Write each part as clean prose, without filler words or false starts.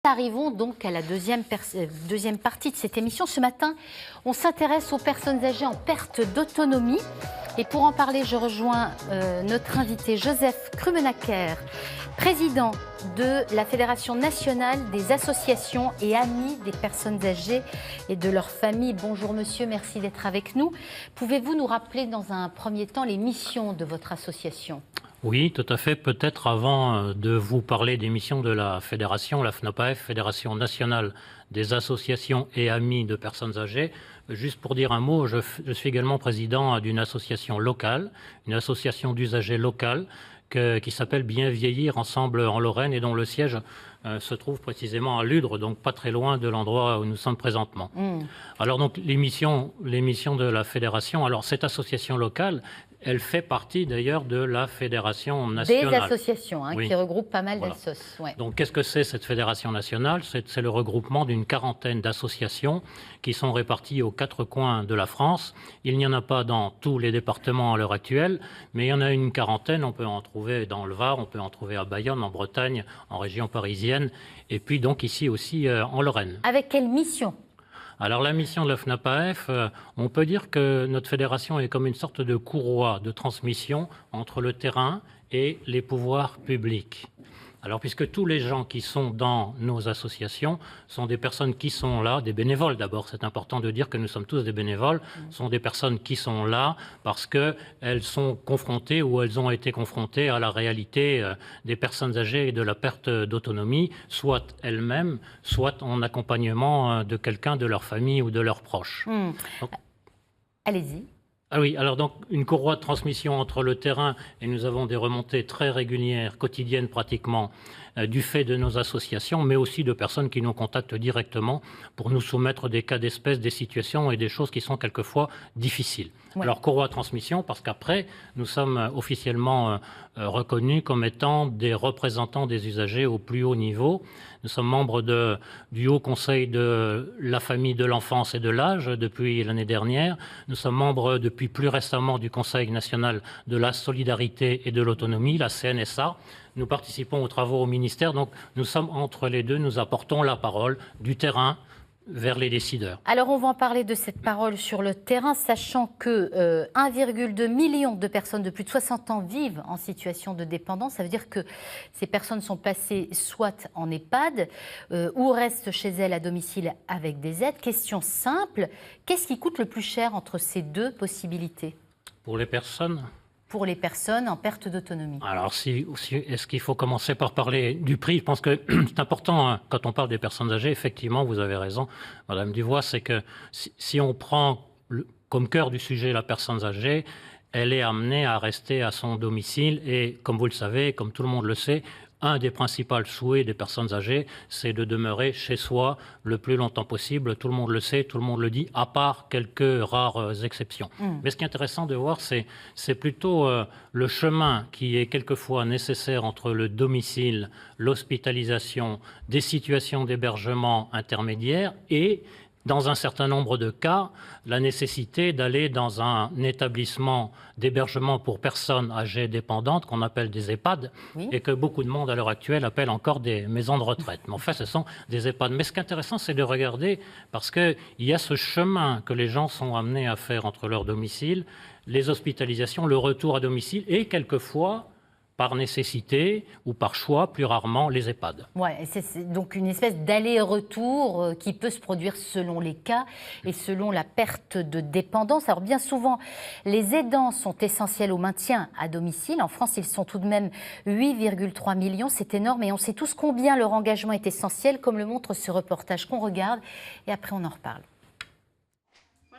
Arrivons donc à la deuxième partie de cette émission. Ce matin, on s'intéresse aux personnes âgées en perte d'autonomie. Et pour en parler, je rejoins notre invité Joseph Krumenacker, président de la Fédération nationale des associations et amis des personnes âgées et de leurs familles. Bonjour monsieur, merci d'être avec nous. Pouvez-vous nous rappeler dans un premier temps les missions de votre association ? Oui, tout à fait. Peut-être avant de vous parler des missions de la fédération, la FNAPAF, Fédération nationale des associations et amis de personnes âgées, juste pour dire un mot, je suis également président d'une association locale, une association d'usagers locale qui s'appelle Bien Vieillir Ensemble en Lorraine et dont le siège se trouve précisément à Ludre, donc pas très loin de l'endroit où nous sommes présentement. Alors donc les missions de la fédération, alors cette association locale, elle fait partie d'ailleurs de la fédération nationale. Des associations oui. Qui regroupent pas mal Voilà. d'associations. Ouais. Donc qu'est-ce que c'est cette fédération nationale ? C'est le regroupement d'une quarantaine d'associations qui sont réparties aux quatre coins de la France. Il n'y en a pas dans tous les départements à l'heure actuelle, mais il y en a une quarantaine. On peut en trouver dans le Var, on peut en trouver à Bayonne, en Bretagne, en région parisienne, et puis donc ici aussi en Lorraine. Avec quelle mission ? Alors la mission de la FNAPAF, on peut dire que notre fédération est comme une sorte de courroie de transmission entre le terrain et les pouvoirs publics. Alors puisque tous les gens qui sont dans nos associations sont des personnes qui sont là, des bénévoles d'abord, c'est important de dire que nous sommes tous des bénévoles, sont des personnes qui sont là parce qu'elles sont confrontées ou elles ont été confrontées à la réalité des personnes âgées et de la perte d'autonomie, soit elles-mêmes, soit en accompagnement de quelqu'un de leur famille ou de leurs proches. Donc, allez-y. Ah oui, alors donc une courroie de transmission entre le terrain, et nous avons des remontées très régulières, quotidiennes pratiquement, du fait de nos associations, mais aussi de personnes qui nous contactent directement pour nous soumettre des cas d'espèce, des situations et des choses qui sont quelquefois difficiles. Ouais. Alors courroie de transmission, parce qu'après, nous sommes officiellement reconnus comme étant des représentants des usagers au plus haut niveau. Nous sommes membres du Haut Conseil de la famille, de l'enfance et de l'âge depuis l'année dernière. Nous sommes membres depuis plus récemment du Conseil national de la solidarité et de l'autonomie, la CNSA. Nous participons aux travaux au ministère, donc nous sommes entre les deux, nous apportons la parole du terrain vers les décideurs. Alors on va en parler de cette parole sur le terrain, sachant que 1,2 million de personnes de plus de 60 ans vivent en situation de dépendance. Ça veut dire que ces personnes sont placées soit en EHPAD ou restent chez elles à domicile avec des aides. Question simple, qu'est-ce qui coûte le plus cher entre ces deux possibilités ? Pour les personnes ? Pour les personnes en perte d'autonomie. Alors, est-ce qu'il faut commencer par parler du prix ? Je pense que c'est important, hein, quand on parle des personnes âgées, effectivement, vous avez raison, Madame Duvois, c'est que si on prend comme cœur du sujet la personne âgée, elle est amenée à rester à son domicile et, comme vous le savez, comme tout le monde le sait, un des principaux souhaits des personnes âgées, c'est de demeurer chez soi le plus longtemps possible. Tout le monde le sait, tout le monde le dit, à part quelques rares exceptions. Mais ce qui est intéressant de voir, c'est plutôt le chemin qui est quelquefois nécessaire entre le domicile, l'hospitalisation, des situations d'hébergement intermédiaires et, dans un certain nombre de cas, la nécessité d'aller dans un établissement d'hébergement pour personnes âgées dépendantes qu'on appelle des EHPAD, oui, et que beaucoup de monde à l'heure actuelle appelle encore des maisons de retraite. Mais en fait, ce sont des EHPAD. Mais ce qui est intéressant, c'est de regarder, parce qu'il y a ce chemin que les gens sont amenés à faire entre leur domicile, les hospitalisations, le retour à domicile et quelquefois, par nécessité ou par choix, plus rarement, les EHPAD. Ouais, c'est donc une espèce d'aller-retour qui peut se produire selon les cas et selon la perte de dépendance. Alors bien souvent, les aidants sont essentiels au maintien à domicile. En France, ils sont tout de même 8,3 millions, c'est énorme et on sait tous combien leur engagement est essentiel, comme le montre ce reportage qu'on regarde et après on en reparle.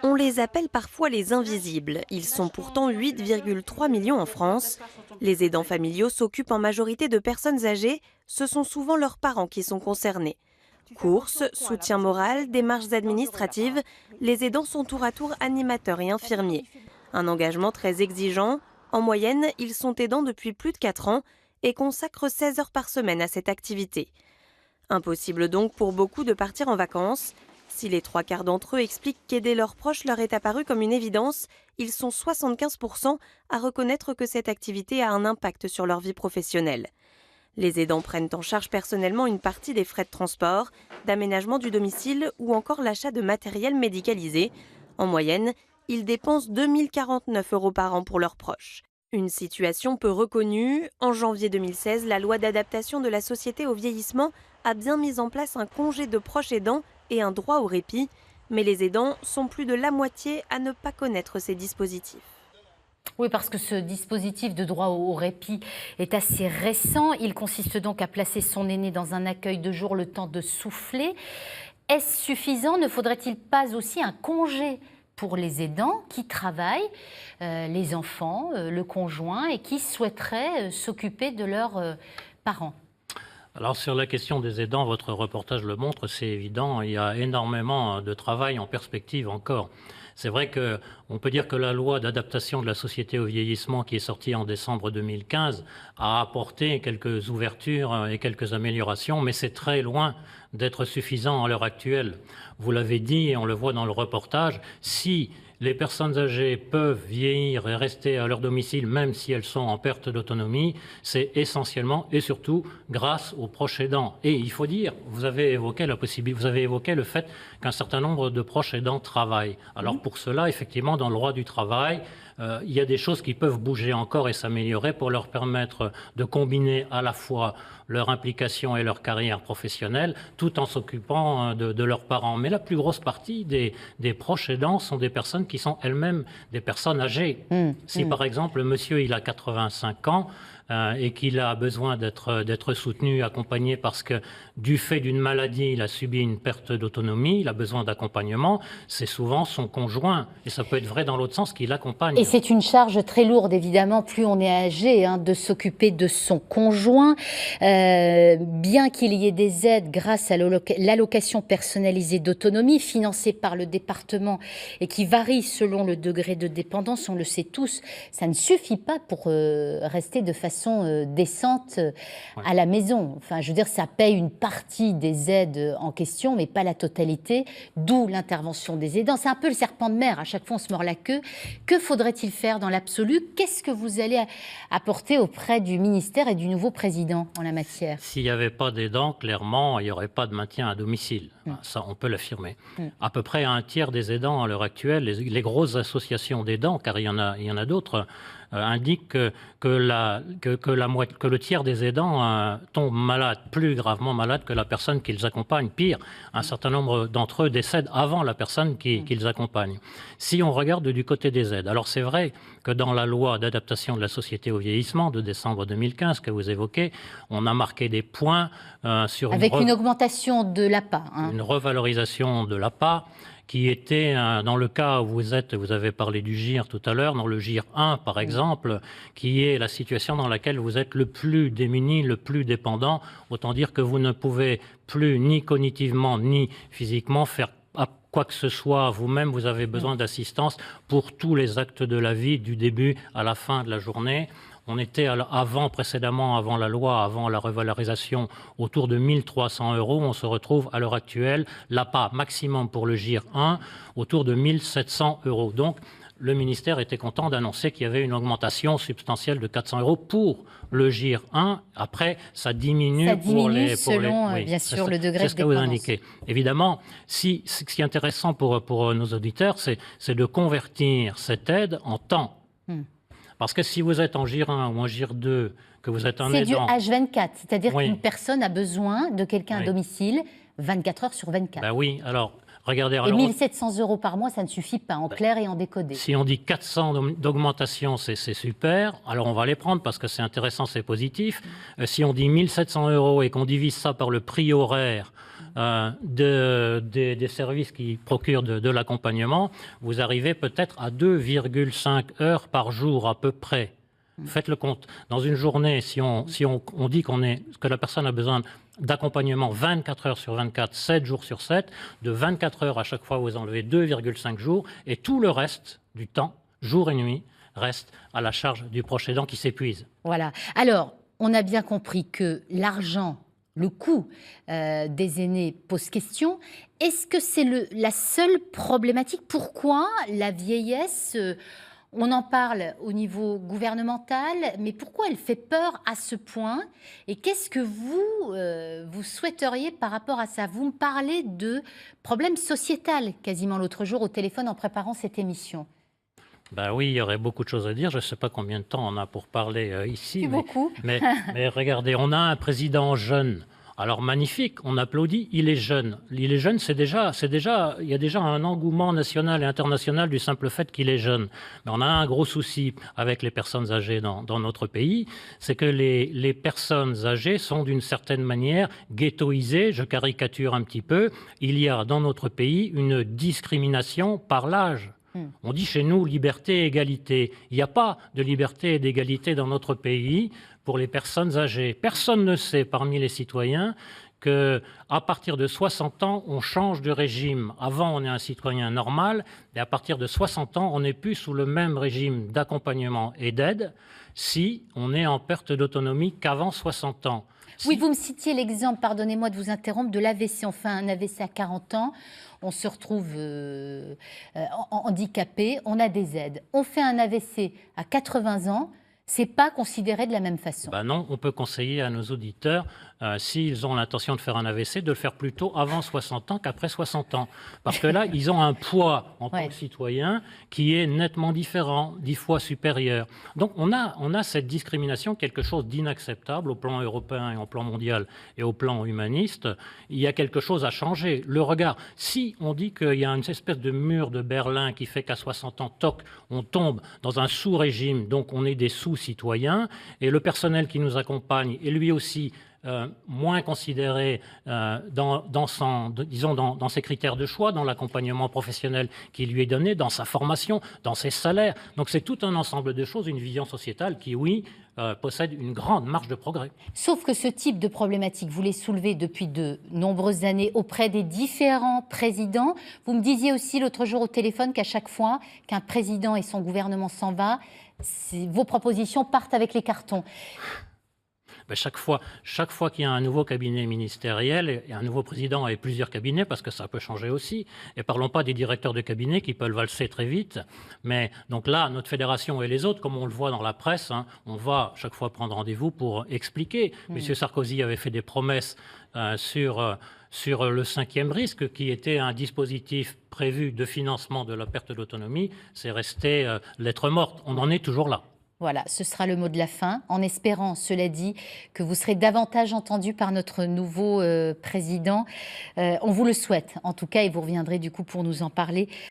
On les appelle parfois les invisibles. Ils sont pourtant 8,3 millions en France. Les aidants familiaux s'occupent en majorité de personnes âgées. Ce sont souvent leurs parents qui sont concernés. Courses, soutien moral, démarches administratives, les aidants sont tour à tour animateurs et infirmiers. Un engagement très exigeant. En moyenne, ils sont aidants depuis plus de 4 ans et consacrent 16 heures par semaine à cette activité. Impossible donc pour beaucoup de partir en vacances. Si les 3/4 d'entre eux expliquent qu'aider leurs proches leur est apparu comme une évidence, ils sont 75% à reconnaître que cette activité a un impact sur leur vie professionnelle. Les aidants prennent en charge personnellement une partie des frais de transport, d'aménagement du domicile ou encore l'achat de matériel médicalisé. En moyenne, ils dépensent 2 049 € par an pour leurs proches. Une situation peu reconnue. En janvier 2016, la loi d'adaptation de la société au vieillissement a bien mis en place un congé de proche aidant et un droit au répit. Mais les aidants sont plus de la moitié à ne pas connaître ces dispositifs. Oui, parce que ce dispositif de droit au répit est assez récent. Il consiste donc à placer son aîné dans un accueil de jour le temps de souffler. Est-ce suffisant? Ne faudrait-il pas aussi un congé pour les aidants qui travaillent, les enfants, le conjoint et qui souhaiteraient s'occuper de leurs parents? Alors sur la question des aidants, votre reportage le montre, c'est évident, il y a énormément de travail en perspective encore. C'est vrai qu'on peut dire que la loi d'adaptation de la société au vieillissement qui est sortie en décembre 2015 a apporté quelques ouvertures et quelques améliorations, mais c'est très loin d'être suffisant à l'heure actuelle. Vous l'avez dit et on le voit dans le reportage, si les personnes âgées peuvent vieillir et rester à leur domicile même si elles sont en perte d'autonomie, c'est essentiellement et surtout grâce aux proches aidants. Et il faut dire, vous avez évoqué le fait qu'un certain nombre de proches aidants travaillent. Alors pour cela, effectivement, dans le droit du travail, il y a des choses qui peuvent bouger encore et s'améliorer pour leur permettre de combiner à la fois leur implication et leur carrière professionnelle, tout en s'occupant de leurs parents. Mais la plus grosse partie des proches aidants sont des personnes qui sont elles-mêmes des personnes âgées. Si par exemple, monsieur, il a 85 ans, et qu'il a besoin d'être soutenu, accompagné parce que du fait d'une maladie, il a subi une perte d'autonomie, il a besoin d'accompagnement, c'est souvent son conjoint. Et ça peut être vrai dans l'autre sens, qui l'accompagne. Et c'est une charge très lourde, évidemment, plus on est âgé, de s'occuper de son conjoint. Bien qu'il y ait des aides grâce à l'allocation personnalisée d'autonomie, financée par le département et qui varie selon le degré de dépendance, on le sait tous, ça ne suffit pas pour rester de façon décente à la maison. Enfin, je veux dire, ça paye une partie des aides en question, mais pas la totalité, d'où l'intervention des aidants. C'est un peu le serpent de mer, à chaque fois on se mord la queue. Que faudrait-il faire dans l'absolu? Qu'est-ce que vous allez apporter auprès du ministère et du nouveau président en la matière? S'il n'y avait pas d'aidants, clairement, il n'y aurait pas de maintien à domicile. Ça, on peut l'affirmer. À peu près un tiers des aidants à l'heure actuelle, les grosses associations d'aidants, car il y en a d'autres, indiquent que le tiers des aidants tombent malades, plus gravement malades que la personne qu'ils accompagnent. Pire, un certain nombre d'entre eux décèdent avant la personne qu'ils accompagnent. Si on regarde du côté des aides, alors c'est vrai que dans la loi d'adaptation de la société au vieillissement de décembre 2015 que vous évoquez, on a marqué des points sur avec une augmentation de l'APA. Une revalorisation de l'APA qui était, dans le cas où vous avez parlé du GIR tout à l'heure, dans le GIR 1 par exemple, qui est la situation dans laquelle vous êtes le plus démuni, le plus dépendant, autant dire que vous ne pouvez plus ni cognitivement ni physiquement faire quoi que ce soit vous-même, vous avez besoin d'assistance pour tous les actes de la vie, du début à la fin de la journée. On était précédemment, avant la loi, avant la revalorisation, autour de 1 300 €. On se retrouve à l'heure actuelle, l'APA maximum pour le GIR 1, autour de 1 700 €. Donc, le ministère était content d'annoncer qu'il y avait une augmentation substantielle de 400 € pour le GIR 1. Après, ça diminue selon, bien sûr, le degré de dépendance. C'est ce que vous indiquez. Évidemment, ce qui est intéressant pour nos auditeurs, c'est de convertir cette aide en temps. Parce que si vous êtes en GIR 1 ou en GIR 2, que vous êtes un aidant... C'est du H24, c'est-à-dire qu'une personne a besoin de quelqu'un à domicile 24 heures sur 24. Ben oui, alors... Regardez, et 1 700 € par mois, ça ne suffit pas, en clair et en décodé. Si on dit 400 d'augmentation, c'est super. Alors on va les prendre parce que c'est intéressant, c'est positif. Si on dit 1 700 € et qu'on divise ça par le prix horaire des services qui procurent de l'accompagnement, vous arrivez peut-être à 2,5 heures par jour à peu près. Faites le compte. Dans une journée, si on dit que la personne a besoin d'accompagnement 24 heures sur 24, 7 jours sur 7, de 24 heures à chaque fois, vous enlevez 2,5 jours, et tout le reste du temps, jour et nuit, reste à la charge du proche aidant qui s'épuise. Voilà. Alors, on a bien compris que l'argent, le coût des aînés pose question. Est-ce que c'est la seule problématique? Pourquoi la vieillesse... On en parle au niveau gouvernemental, mais pourquoi elle fait peur à ce point? Et qu'est-ce que vous souhaiteriez par rapport à ça? Vous me parlez de problèmes sociétal quasiment l'autre jour au téléphone en préparant cette émission. Ben oui, il y aurait beaucoup de choses à dire. Je ne sais pas combien de temps on a pour parler ici. C'est beaucoup. Mais regardez, on a un président jeune. Alors magnifique, on applaudit, il est jeune. Il est jeune, il y a déjà un engouement national et international du simple fait qu'il est jeune. Mais on a un gros souci avec les personnes âgées dans notre pays, c'est que les personnes âgées sont d'une certaine manière ghettoisées, je caricature un petit peu. Il y a dans notre pays une discrimination par l'âge. On dit chez nous liberté et égalité. Il n'y a pas de liberté et d'égalité dans notre pays pour les personnes âgées. Personne ne sait parmi les citoyens qu'à partir de 60 ans, on change de régime. Avant, on est un citoyen normal, et à partir de 60 ans, on n'est plus sous le même régime d'accompagnement et d'aide si on est en perte d'autonomie qu'avant 60 ans. Oui, vous me citiez l'exemple, pardonnez-moi de vous interrompre, de l'AVC. On fait un AVC à 40 ans, on se retrouve handicapé, on a des aides. On fait un AVC à 80 ans, c'est pas considéré de la même façon. Ben non, on peut conseiller à nos auditeurs, s'ils ont l'intention de faire un AVC, de le faire plutôt avant 60 ans qu'après 60 ans. Parce que là, ils ont un poids en tant que citoyen qui est nettement différent, 10 fois supérieur. Donc on a cette discrimination, quelque chose d'inacceptable au plan européen et au plan mondial et au plan humaniste. Il y a quelque chose à changer. Le regard, si on dit qu'il y a une espèce de mur de Berlin qui fait qu'à 60 ans, toc, on tombe dans un sous-régime, donc on est des sous-citoyens, et le personnel qui nous accompagne est lui aussi moins considéré dans ses critères de choix, dans l'accompagnement professionnel qui lui est donné, dans sa formation, dans ses salaires. Donc c'est tout un ensemble de choses, une vision sociétale qui, oui, possède une grande marge de progrès. Sauf que ce type de problématique, vous les soulevez depuis de nombreuses années auprès des différents présidents. Vous me disiez aussi l'autre jour au téléphone qu'à chaque fois qu'un président et son gouvernement s'en va, vos propositions partent avec les cartons. Ben chaque fois qu'il y a un nouveau cabinet ministériel et un nouveau président et plusieurs cabinets, parce que ça peut changer aussi, et parlons pas des directeurs de cabinet qui peuvent valser très vite, mais donc là, notre fédération et les autres, comme on le voit dans la presse, on va chaque fois prendre rendez-vous pour expliquer. Monsieur Sarkozy avait fait des promesses sur le 5e risque, qui était un dispositif prévu de financement de la perte d'autonomie. C'est resté lettre morte. On en est toujours là. Voilà, ce sera le mot de la fin, en espérant, cela dit, que vous serez davantage entendu par notre nouveau président. On vous le souhaite, en tout cas, et vous reviendrez du coup pour nous en parler.